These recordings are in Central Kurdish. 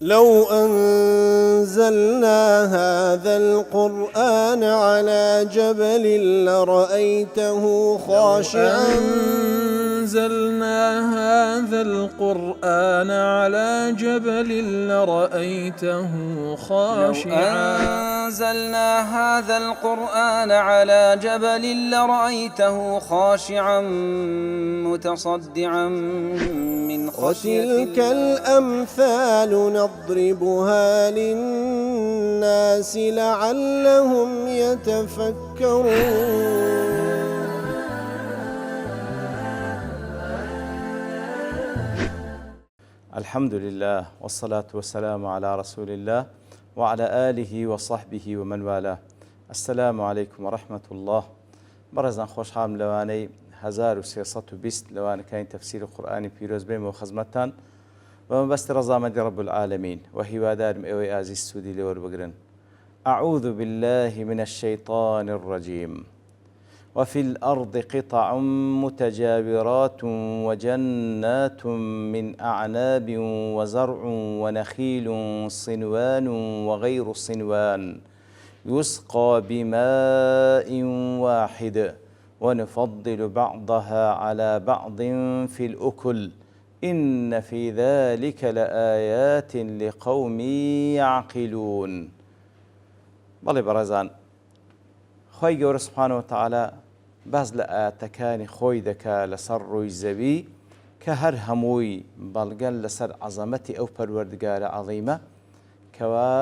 لو أنزلنا هذا القرآن على جبل لرأيته خاشعا أنزلنا هذا القرآن على جبل لرأيته خاشعا أنزلنا هذا القرآن على جبل لرأيته خاشعا متصدعا من خشية وتلك الأمثال نضربها للناس لعلهم يتفكرون. الحمد لله والصلاة والسلام على رسول الله وعلى آله وصحبه ومن والاه. السلام عليكم ورحمة الله. برزان خوش حام لواني 1320 لواني كاين تفسير القرآن بيروز بيم وخزمتان ومبست رزامة رب العالمين وهي دار مئوي آزي السودي لور بقرن. أعوذ بالله من الشيطان الرجيم. وفي الأرض قطع متجاورات وجنات من أعناب وزرع ونخيل صنوان وغير صنوان يسقى بماء واحد ونفضل بعضها على بعض في الأكل إن في ذلك لآيات لقوم يعقلون. بەڵێ بەڕێزان، خۆی گەورە سوبحانە وتەعالە باز لە ئاەتەکانی خۆی دەکا لەسەر ڕووی زەوی کە هەر هەمووی بەڵگەن لەسەر عەزەمەتی ئەو پەروەردگارە عەظیمە کەوا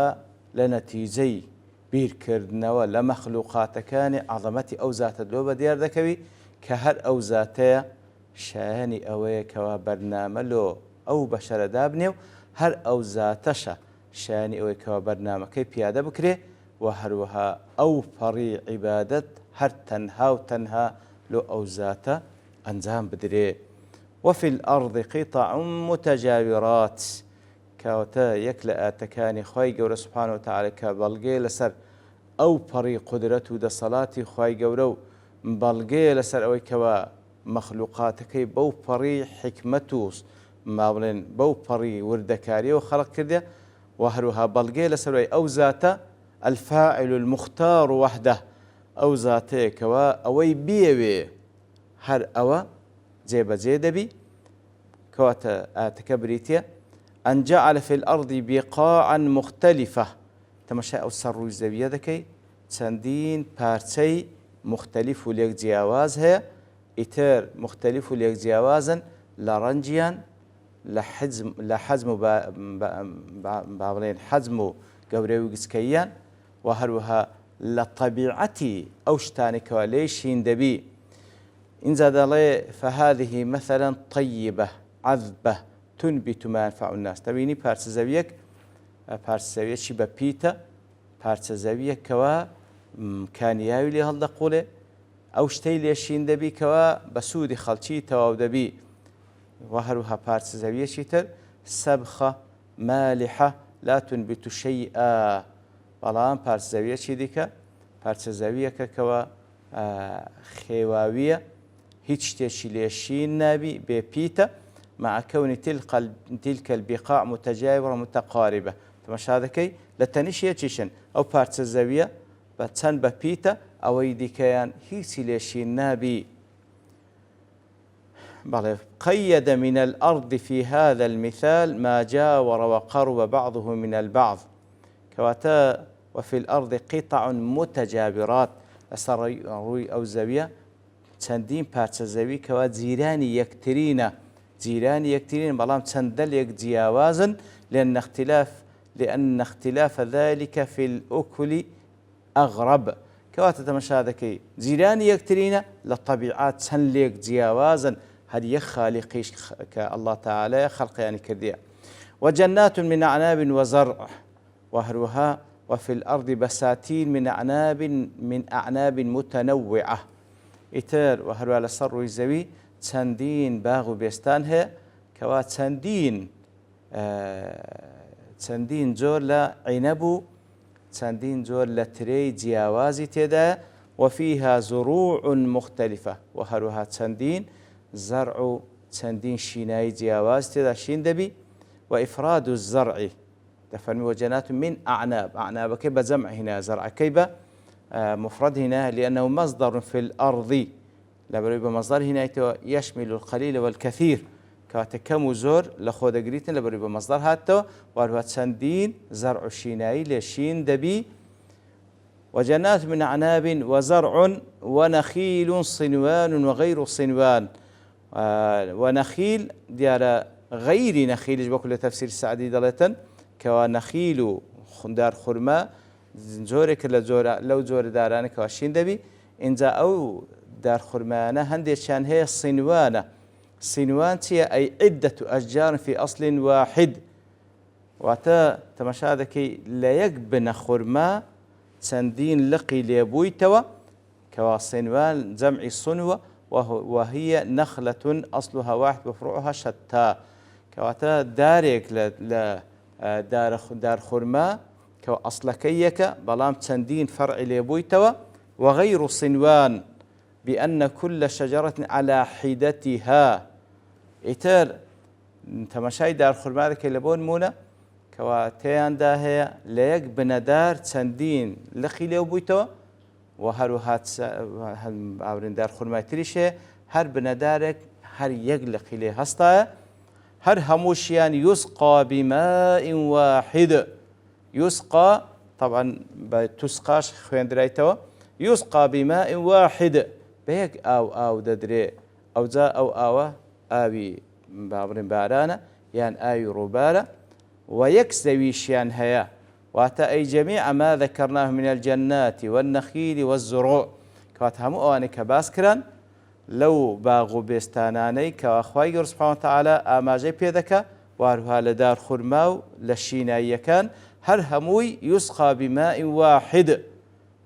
لە نەتیجەی بیرکردنەوە لە مەخلووقاتەکانی عەزەمەتی ئەو زاتە لۆ بەدیار دەکەوی کە هەر ئەو زاتەیە شایەنی ئەوەیە کەوا بەرنامە لۆ ئەو بەشەرە دابنێ و هەر ئەو زاتەشە شایەنی ئەوەی کەوا بەرنامەکەی پیادە بکرێ و هەروەها ئەو پەڕی عیبادەت هەر تەنها و تەنها لۆ ئەو زاتە ئەنجام بدرێ. وفي الأرض قطع متجاورات کەواتە یەک لە ئاەتەکانی خۆی گەورە سوبحانە وتەعالە کە بەڵگەیە لەسەر ئەو پەڕی قودرەت و دەسەڵاتی خۆی گەورە و بەڵگەیە لەسەر ئەوەی کەوا مەخلووقاتەکەی بەو پەڕی حکمەت و مابڵێن بەو پەڕی وردەکاریەوە خەڵق کردێ و هەروەها بەڵگەیە لەسەرەوەی ئەو زاتە الفاعل المختار وحده ئەو زاتەیەکەوە ئەوەی بیەوێ هەر ئەوە جێبەجێ دەبی کەواتە ئاەتەکە بریتە أن جعل في الأرض بقاعا مختلفة تەماشای ئەو سەر ڕووی زەویە دەکەی چەندین پارچەی مختلف و لێک جیاواز هەیە ئیتر مختلف و لێک جیاوازن لە ڕەنجیان لە حەزم و بابڵێن حەزم و گەورەی و گچکەییان و هەروەها لە طەبیعەتی ئەو شتانێکەوە لێی شین دەبی. اینجا دەڵێ فهذه مثلا طيبة عذبة تنبت ما ينفع الناس. دەبینی پارچە زەویەک پارچە زەویەکی بە پیتە پارچە زەویەکەوە کانیاوی لێ هەڵدەقوڵێ ئەو شتەی لێ شین دەبی کەوە بە سوودی خەڵکی تەواو دەبی و هەروەها پارچە زەویەکی تر سەبخە مالحە لا تنبت شيئا. بەڵام پارچە زەویەکی دیکە پارچە زەویەکە کەوە خێواویە هیچ شتێکی لێشین نابی بێ پیتە مع كون تلك البقاع متجاورة متقاربة. تەماشا دەکەی لە تەنیشیەکیشن ئەو پارچە زەویە بە چەند بە پیتە ئەوەی دیکەیان هیچی لێشین نابی. بله. قيد من الأرض في هذا المثال ما جاور وقرب بعضه من البعض. كواتا وفي الأرض قطع متجاورات لەسەر ڕووی ئەو زەویە چەندین پارچە زەوی کەوا جیرانی یەکترین بەڵام چەندەلێک جیاوازن لأن اختلاف ذلك في الأكل أغرب. کەواتە تەماشا دەکەی جیرانی یەکترینە لە طەبیعات چەند لێک جیاوازن هەر یەک خالیقیش کە الله تعالى خەڵقیانی کردیە. وجنات من أعناب وزرع وهروها وفي الأرض بساتين من أعناب متنوعة. ئیتر وهروها لەسەر ڕووی زەوی چەندین باغ و بێستان هەیە کەوا چەندین جۆر لە عینەب و چەندین جۆر لە ترەی جیاوازی تێدایە وفيها زروع مختلفة وهروها چەندین زرع و چەندین شینایی جیاواز تێدا شین دەبی. وإفراد الزرع دفرمي وجنات من أعناب كيف جمع هنا زرع كيف مفرد هنا لأنه مصدر في الأرض لبروي بمصدر هنا يشمل القليل والكثير كاتكم وزور لخود قريتن لبروي بمصدر هاتو وارهات سندين زرع الشيناي لشين دبي وجنات من أعناب وزرع ونخيل صنوان وغير صنوان ونخيل ديار غير نخيل بكل تفسير السعدي دلتن كونخيل دار خرما زورك لو زور داران كواشين دبي إنزا أو دار خرمانة هندي شان هي صنوانة صنوان هي أي عدة أشجار في أصل واحد واتا تمشادكي لا يقبن خرما سندين لقي ليبويتوا كوا صنوان جمع صنوة وهي نخلة أصلها واحد وفروعها شتى كواتا دارك دار خرما كوا أصلكيك بلام سندين فرع ليبويتوا وغير صنوان بأن كل شجرة على حدتها إتر تمشي دار خرما ذاك لبون مونا كواتيان داهية ليك بندار تسندين لخي ليو بويتو وهرو هات عورين دار خرما تريشه هر بندارك هر يقلقي ليه هستا هر هموشيان يسقى بماء واحد يسقى طبعا بتسقاش خوين درايتو يسقى بماء واحد بيك أو ددري أو زا أو آبي بابرين بارانا يعني آي روبالا ويكسويشيان هيا واتا أي جميع ما ذكرناه من الجنات والنخيل والزروع كواتهم أواني كباسكران لو باغو بيستاناني كواخواي سبحانه وتعالى آماجي بيدك وارها لدار خرماو لشينايا كان هر هموي يسقى بماء واحد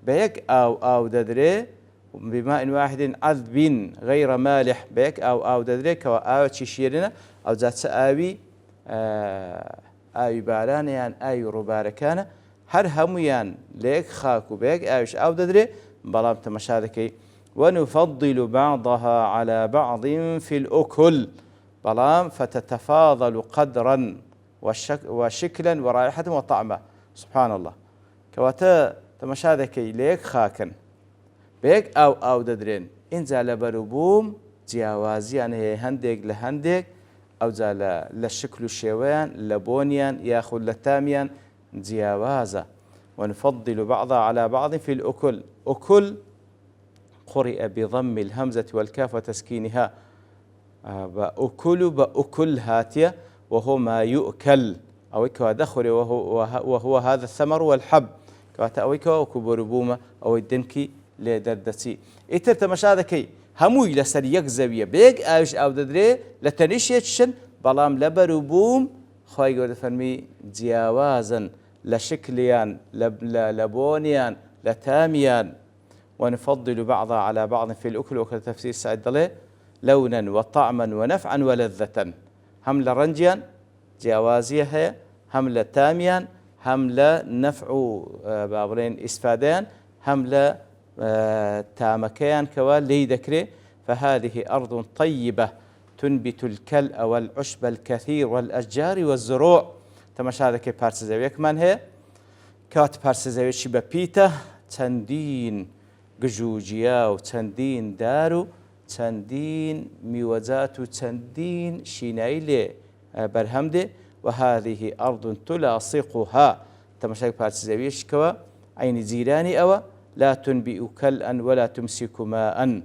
بيك أو ددري بماء واحد عذب غير مالح بيك أو ددري كوا تشيرنا أو ذات آوي آوي بارانيان آوي روباركانا هر هميان ليك خاكو بيك آوش أو ددري بلام تمشادكي ونفضل بعضها على بعض في الأكل بلام فتتفاضل قدرا وشكلا ورائحة وطعمة سبحان الله كواتا تمشادكي ليك خاكن بيك أو ددرين إنزا لبروبوم جياوازيان هي هندق لهندق أو زال للشكل الشيوان لبونيان ياخذ لتاميان جياوازا ونفضل بعضها على بعض في الأكل أكل قرئ بضم الهمزة والكاف وتسكينها بأكل هاتية وهو ما يؤكل أو دخل وهو هذا الثمر والحب كواتأويكا وكبربومة أو الدنكي لدردسي إتر تمشادكي هموي لسر يك زاوية بيك آوش أو ددري لتنشيتشن بلام لبروبوم خواهي قد فرمي جياوازا لشكليان لبونيان لتاميان ونفضل بعضها على بعض في الأكل وكذا تفسير سعيد له لونا وطعما ونفعا ولذة هم لرنجيان جياوازيها هم لتاميان هم لنفع بابرين إسفادان هم تامكيان كوا لي ذكري فهذه أرض طيبة تنبت الكلأ والعشب الكثير والأشجار والزروع تمشادك بارسزاويك من هي كات بارسزاويك شبه بيتا تندين جوجيا وتندين دارو تندين ميوزات وتندين شينايلي برهمدي وهذه أرض تلاصقها تمشادك بارسزاويك كوا عين زيراني أو لا تنبئ كلأ ولا تمسك ماء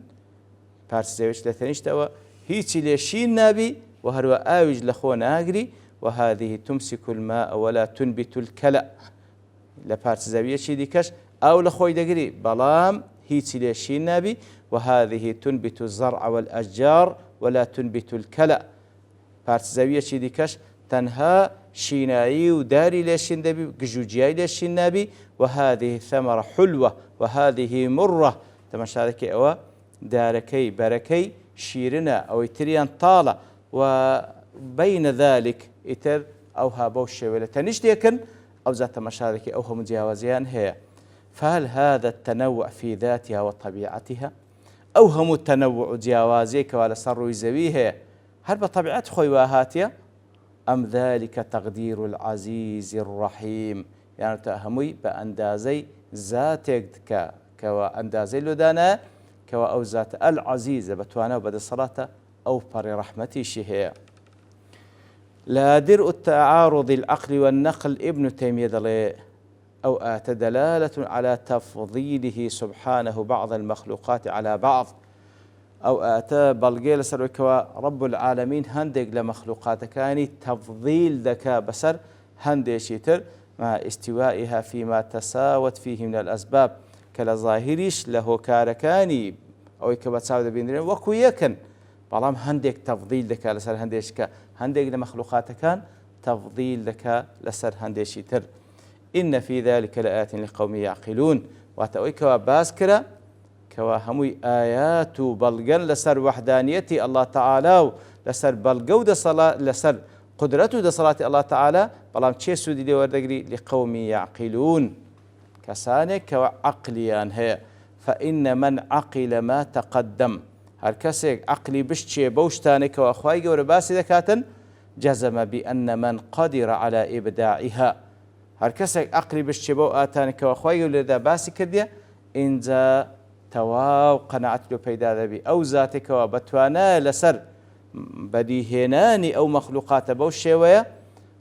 بارسزاويك لثنيشتوا هيتي ليشين نابي وهروا آوج لخونا أجري وهذه تمسك الماء ولا تنبت الكلأ لبارسزاوية شيديكش أو لخوي دقري بلام هيتي ليشين نابي وهذه تنبت الزرع والأشجار ولا تنبت الكلأ بارسزاوية شيديكش تنها شيناي وداري ليشين نابي جوجياي ليشين نابي وهذه ثمرة حلوة وهذه مرة تمشاركي أو داركي بركي شيرنا أو تريان طالة وبين ذلك إتر أو هابوش ولا تنجديكن أو ذات مشاركة أو هم متجاوزيان هي فهل هذا التنوع في ذاتها وطبيعتها أو هم التنوع جاوازيك ولا صروا يزويه هل بطبيعة خوي وهاتيا أم ذلك تقدير العزيز الرحيم يعني تأهمي بأندازي ذاتك كوا أندازي لدانا كوا أو ذات العزيزة بتوانا وبدأ الصلاة أو بر رحمتي شهية لا درء التعارض العقل والنقل ابن تيمية دلي أو آت دلالة على تفضيله سبحانه بعض المخلوقات على بعض أو آتا بلغيل سروكوا رب العالمين هندق لمخلوقات كاني تفضيل ذكاء بسر هندشيتر مع استوائها فيما تساوت فيه من الأسباب كلا ظاهريش له كاركاني أو كبتساوي بينرين وكويكن بلام هندق تفضيل ذكاء لسر هندشكا هندق لمخلوقات كان تفضيل ذكاء لسر هندشيتر إن في ذلك لآيات لقوم يعقلون واتأوي كوا باسكرا كوا هموي آيات بلغن لسر وحدانيتي الله تعالى لسر بلغو دا صلاة لسر قدرته دا صلاة الله تعالى بلام چه سودي دي وردقري لقوم يعقلون كسانك كوا عقليان هي فإن من عقل ما تقدم هر كسيك عقلي بشتشي بوشتانك وأخواي قول باسي دكاتن جزم بأن من قدر على إبداعها هر کەسێک عقلی بشتێ بۆ ئاتانێکەوە خۆی لێدا باسی کردیە اینجا تەواو قەنەعەت لێ پەیدا دەبی ئەو زاتێکەوە بەتوانایە لەسەر بەدیهێنانی ئەو مەخلوقاتە بەو شێوەیە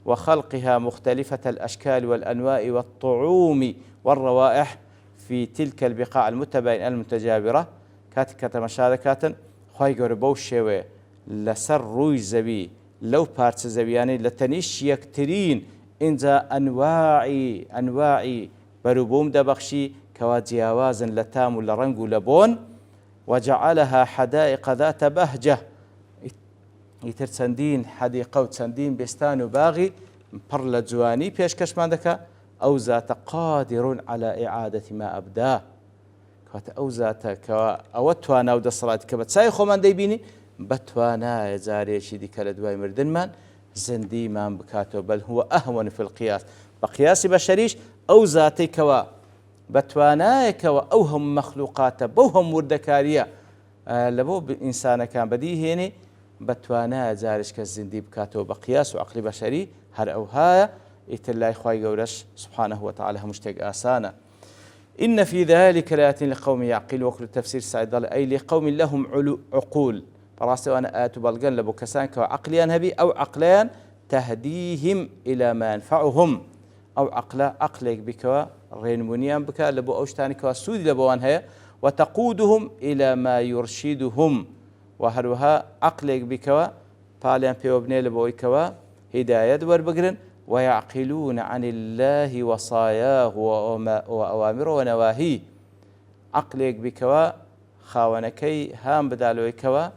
وخلقها مختلفة الأشكال والأنواع والطعوم والروائح في تلك البقاع المتباينة المتجاورة كاتك تمشاركات خۆی گەورە بەو شێوەیە لەسەر ڕووی زەوی لەو پارچە زەویانەی لە تەنیشت یەکترین اینجا ئەنواعی بەروبووم دەبەخشی کەوا جیاوازن لە تام و لە ڕەنگ و لە بۆن وجعلها حدائق ذات بهجة ئیتر چەندین حەدیقە و چەندین بێستان و باغی پڕ لە جوانی پێشکەشمان دەکا ئەو زاتە قادر على إعادة ما أبداه کاتە ئەو زاتە کەوا ئەوە توانا و دەسەڵاتی کە بە چای خۆمان دەیبینی بەتوانایە جارێکی دیکە لە دوای مردنمان زنديمان بكاتو بل هو أهون في القياس بقياس بشريش أو ذاتي كوا بتواناي كوا أوهم مخلوقات بوهم وردكارية لبو إنسان كان بديه هنا بتواناي زارش كالزندي بكاتو بقياس وعقل بشري هر أوهايا إتلاي خواي قولش سبحانه وتعالى مشتاق آسانا إن في ذلك لآيات لقوم يعقل وكل تفسير سعيد أي لقوم لهم عقول براسي وانا آتوا بلغن لبو كسان كوا عقليان هبي أو عقليان تهديهم إلى ما ينفعهم أو عقلك بكوا رينمونيان بكا لبو أوشتاني كوا سودي لبوان هيا وتقودهم إلى ما يرشدهم وهروها عقلك بكوا باليان بيوبني لبو كوا هداية وربقرن ويعقلون عن الله وصاياه وأوامره ونواهيه عقلك بكوا خاونكي هام بدالوي كوا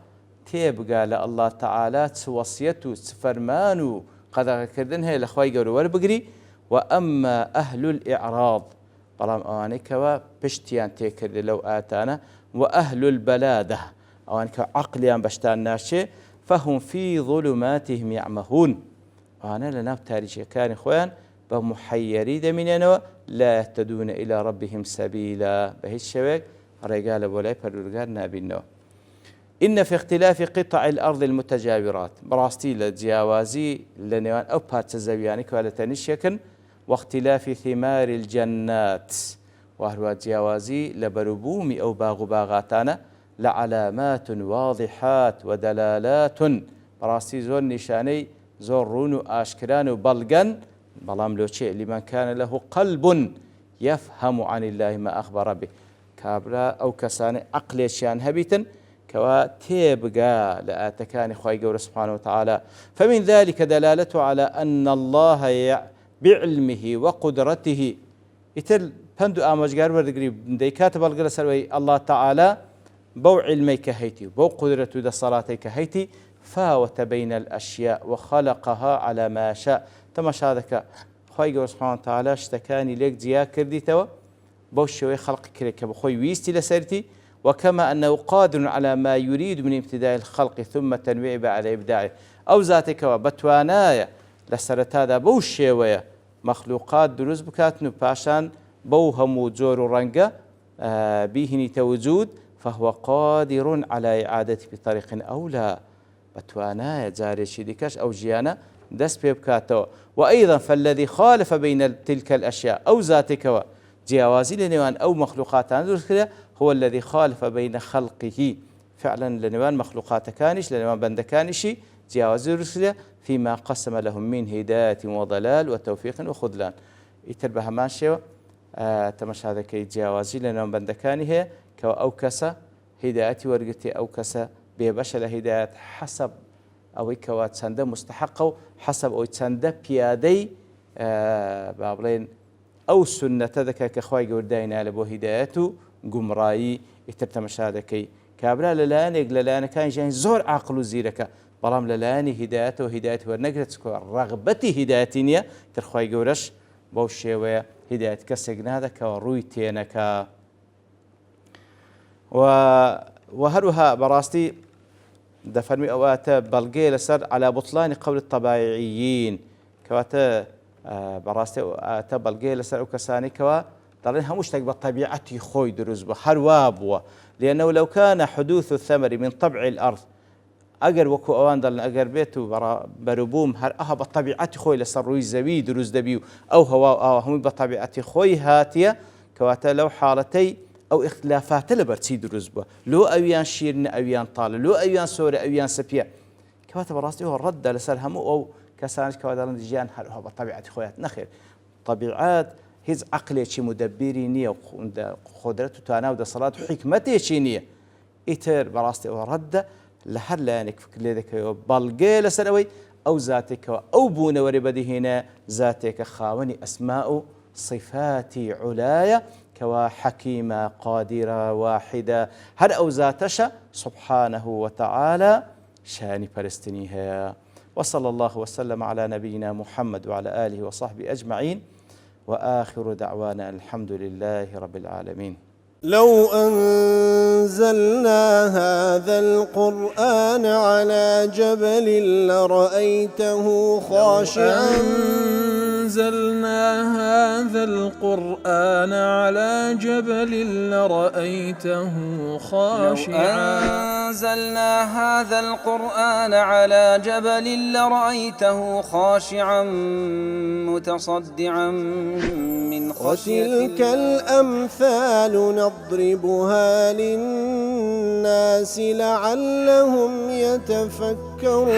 تێبگا لە الله تعالى وەسیەت و فەرمان و قەدەغەکردن هەیە لە خوای گەورە وەربگری وأما أهل الإعراض بەڵام ئەوانەی کەوا پشتیان تێکردێ لەو ئاتانە وأهل البلادة ئەوان کە عەقلیان بەشتان ناچێ فهم في ظلماتهم يعمهون ئەوانە لە ناو تاریکیەکانی خۆیان بە محەیەری دەمینێنەوە لا يهتدون إلى ربهم سبيلا بە هیچ شێوەیەک ڕێگا لە بۆ لای پەروەردگار نابینەوە إن في اختلاف قطع الأرض المتجاورات براستي لجياوازي لنيوان أو بارتس زوياني كوالتانيش يكن واختلاف ثمار الجنات وهو جياوازي لبربومي أو باغ باغاتانا لعلامات واضحات ودلالات براستي زور نشاني زور رونو آشكران بلغن بلام لوشي لمن كان له قلب يفهم عن الله ما أخبر به كابرا أو كساني عقليشيان هبيتن كوا تيبقى لآتكان خواهي قول سبحانه وتعالى فمن ذلك دلالته على أن الله بعلمه وقدرته يتل بندو آمجار وردقري دي كاتب القرى سروي الله تعالى بو علمي كهيتي بو قدرته دا صلاتي كهيتي فاوت بين الأشياء وخلقها على ما شاء تماشادك خواهي قول سبحانه وتعالى اشتكاني ليك جيا كردي توا بو الشوي خلق كريك بخوي ويستي لسيرتي وكما أنه قادر على ما يريد من ابتداء الخلق ثم تنويع على إبداعه أو ذاتك وبتوانايا لسرت هذا بو الشيوية مخلوقات دروز بكاتنو باشان بو همو جور رنقة بيهني توجود فهو قادر على إعادته بطريق أولى بتوانايا جاري شديكاش أو جيانا دەست پێ بکاتەوە. وأيضا فالذي خالف بين تلك الأشياء أو ذاتك جیاوازی لە نێوان ئەو مەخلوقاتان دروست کرد هو الذي خالف بين خلقه فعلا لە نێوان مەخلوقاتەکانیش لە نێوان بەندەکانیشی جیاوازی دروست کرد فيما قسم لهم من هداية وضلال وتوفيق وخذلان. ئیتر بە هەمان شێوە تەماشا دەکەی جیاوازی لە نێوان بەندەکانی هەیە کەەوە ئەو کەسە هیدایەتی وەرگرتی ئەو کەسە بێبەشە لە هیدایەت حەسەب ئەوەی کەوا چەندە مستحقە و حەسەب ئەوی چەندە پیادەی با بڵێن ئەو سنەتە دەکات کە خوای گەورداینا لە بۆ هیدایەت و گومڕایی. ئیتر تەماشا دەکەی کابرا لەلایەنێک لەلایەنەکانی ژیانی زۆر عاقڵ و زیرەکە بەڵام لەلایەنی هیدایەت و هیدایەت وەرنەگرێت ڕەغبەتی هیدایەتی نییە تر خوای گەورەش بەو شێوەیە هیدایەت کەسێک نادەکەوە ڕووی تێنەکە. و هەروها بەڕاستی دەفەرمی ئەواتە بەڵگەیە لەسەر على بطلان قول الطبيعيين کەواتە بەڕاستی ئەتە بەڵگەیە لەسەر ئەو کەسانی کەوا دەڵێن هەموو شتێک بە طبیعەتی خۆی دروست بووە هەروە بووە. لأنه لو كان حدوث الثمر من طبع الأرض ئەگەر وەکو ئەوان دەڵێن ئەگەر بێت و بەروبووم هەر ئەها بە طبیعەتی خۆی لەسەر ڕووی زەوی دروست دەبی و ئەو هەوا ئاوا هەمووی بە طبیعەتی خۆی هاتیە کەواتە لەو حاڵەتەی ئەو اختلافاتە لەبەرچی دروست بووە لۆ ئەویان شیرنە ئەویان تاڵە لۆ ئەویان سۆرە ئەویان سەپیە کەواتە بەڕاستی ئەوە ڕەتدە لەسەر هەموو ئەو کەسانش کەوا دەڵێن ژیان هەروها بە طبیعەتی خۆیات نەخێر. طبیعەت هیچ عەقلێکی مدەبیری نییە و قودرەت و توانا و دەسەڵات و حیکمەتێکی نییە. ئیتر بەڕاستی ئەوە ڕەتدە لە هەر لایەنێک فکر لێ دەکەوێتەوە بەڵگەیە لەسەر ئەوەی ئەو زاتێکەوە ئەو بوونەوەری بەدیهێنە زاتێکە خاوەنی ئەسماء و صفاتی عولایە کەوا حەکیمە قادیرە واحدە هەر ئەو زاتەشە سبحانه وتعالى شانی پەرستنی هەیە. وصلى الله وسلم على نبينا محمد وعلى آله وصحبه أجمعين وآخر دعوانا الحمد لله رب العالمين. لو أنزلنا هذا القرآن على جبل لرأيته خاشعا أنزلنا هذا القرآن على جبل لرأيته خاشعا أنزلنا هذا القرآن على جبل لرأيته خاشعا متصدعا من خشية الله. وتلك الأمثال نضربها للناس لعلهم يتفكرون.